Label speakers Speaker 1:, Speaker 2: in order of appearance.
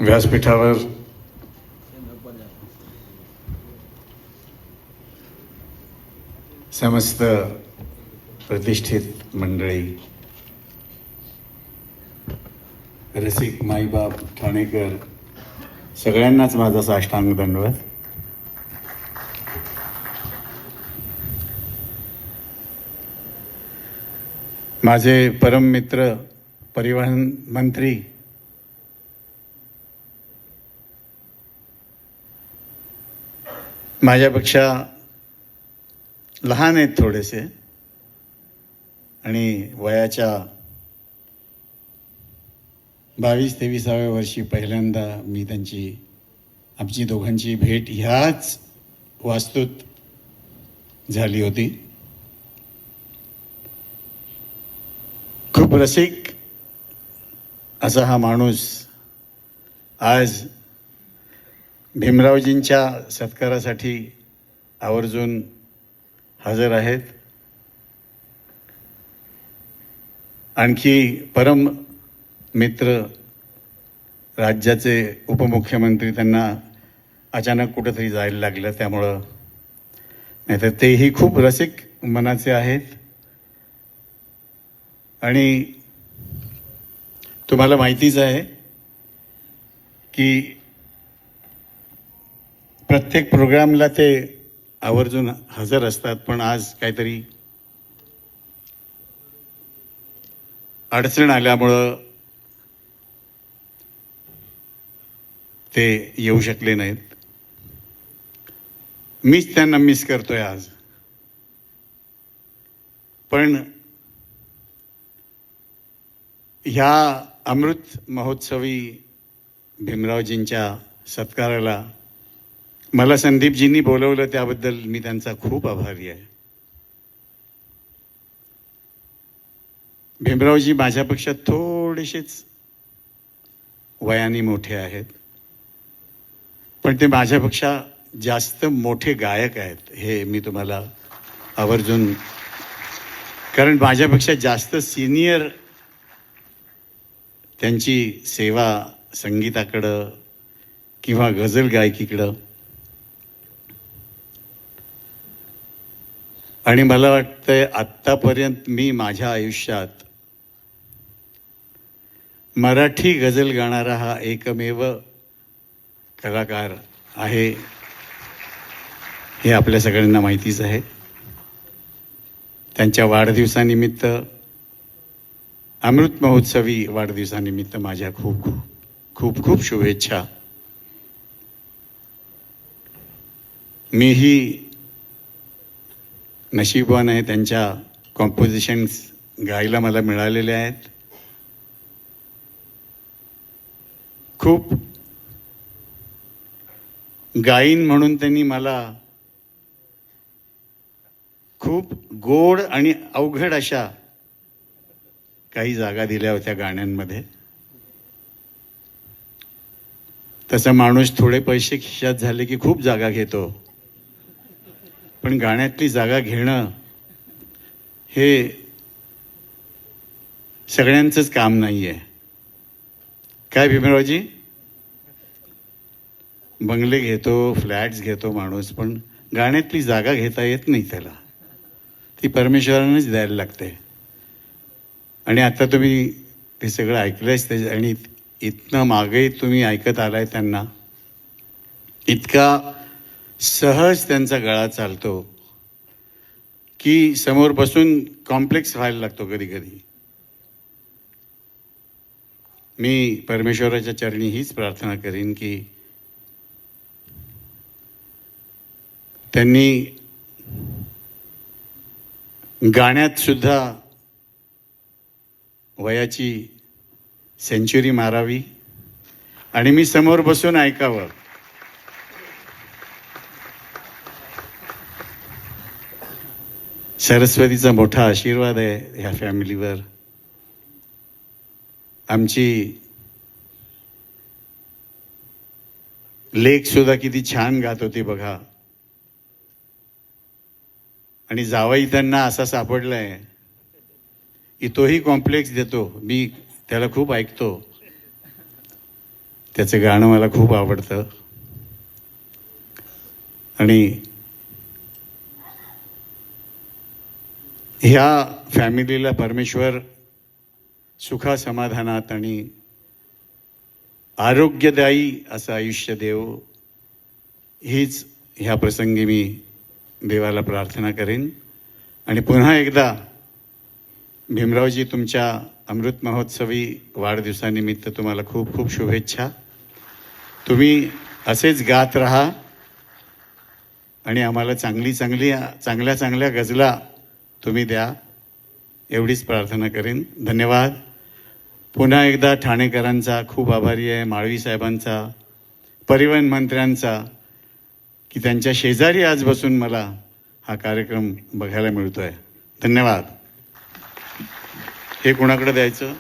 Speaker 1: व्यासपीठावर समस्त प्रतिष्ठित मंडळी, रसिक माईबाप, ठाणेकर, सगळ्यांनाच माझा साष्टांग दंडवत. माझे परम मित्र परिवहन मंत्री माझ्यापेक्षा लहान आहेत थोडेसे आणि वयाच्या 22-23व्या वर्षी पहिल्यांदा मी आमची दोघांची भेट ह्याच वास्तूत झाली होती. खूप रसिक असा हा माणूस आज भीमरावजींच्या सत्कारासाठी आवर्जून हजर आहेत. आणखी परम मित्र राज्याचे उपमुख्यमंत्री, त्यांना अचानक कुठंतरी जायला लागलं, त्यामुळं, नाहीतर तेही खूप रसिक मनाचे आहेत. आणि तुम्हाला माहितीच आहे की प्रत्येक प्रोग्रामला ते आवर्जून हजर असतात, पण आज काहीतरी अडचण आल्यामुळं ते येऊ शकले नाहीत. मीच त्यांना मिस करतोय आज. पण ह्या अमृत महोत्सवी भीमरावजींच्या सत्काराला मला संदीपजींनी बोलवलं, त्याबद्दल मी त्यांचा खूप आभारी आहे. भीमरावजी माझ्यापेक्षा थोडेसेच वयाने मोठे आहेत, पण ते माझ्यापेक्षा जास्त मोठे गायक आहेत, हे मी तुम्हाला आवर्जून, कारण माझ्यापेक्षा जास्त सिनियर त्यांची सेवा संगीताकडं किंवा गझल गायकीकडं. आणि मला वाटतंय आत्तापर्यंत मी माझ्या आयुष्यात मराठी गझल गाणारा हा एकमेव कलाकार आहे, हे आपल्या सगळ्यांना माहितीच आहे. त्यांच्या वाढदिवसानिमित्त, अमृत महोत्सवी वाढदिवसानिमित्त माझ्या खूप खूप खूप शुभेच्छा. मीही नशीबवान आहे, त्यांच्या कॉम्पोजिशन्स गायला मला मिळालेले आहेत. खूप गाईन म्हणून त्यांनी मला खूप गोड आणि अवघड अशा काही जागा दिल्या होत्या गाण्यांमध्ये. तसा माणूस थोडे पैसे खिशात झाले की खूप जागा घेतो, पण गाण्यातली जागा घेणं हे सगळ्यांचंच काम नाही आहे. काय भीमरावजी, बंगले घेतो, फ्लॅट्स घेतो माणूस, पण गाण्यातली जागा घेता येत नाही त्याला, ती परमेश्वरानेच द्यायला लागते. आणि आता तुम्ही ते सगळं ऐकलंच ते, आणि इथनं मागे तुम्ही ऐकत आलाय त्यांना, इतका सहज त्यांचा गळा चालतो की समोर बसून कॉम्प्लेक्स व्हायला लागतो कधी कधी. मी परमेश्वराच्या चरणी हीच प्रार्थना करीन की त्यांनी गाण्यात सुद्धा वयाची सेंचुरी मारावी आणि मी समोर बसून ऐकावं. सरस्वतीचा मोठा आशीर्वाद आहे ह्या फॅमिलीवर. आमची लेक सुद्धा किती छान गात होती बघा, आणि जावई त्यांना असा सापडलाय की तोही कॉम्प्लेक्स देतो. मी त्याला खूप ऐकतो. त्याचं गाणं मला खूप आवडतं. आणि ह्या फॅमिलीला परमेश्वर सुखा समाधानात आणि आरोग्यदायी असं आयुष्य देव, हीच ह्या प्रसंगी मी देवाला प्रार्थना करेन. आणि पुन्हा एकदा भीमरावजी, तुमच्या अमृत महोत्सवी वाढदिवसानिमित्त तुम्हाला खूप खूप शुभेच्छा. तुम्ही असेच गात राहा आणि आम्हाला चांगल्या चांगल्या गजला तुम्ही द्या, एवढीच प्रार्थना करेन. धन्यवाद. पुन्हा एकदा ठाणेकरांचा खूप आभारी आहे, माळवी साहेबांचा, परिवहन मंत्र्यांचा, की त्यांच्या शेजारी आज बसून मला हा कार्यक्रम बघायला मिळतोय. धन्यवाद. हे कोणाकडे द्यायचं?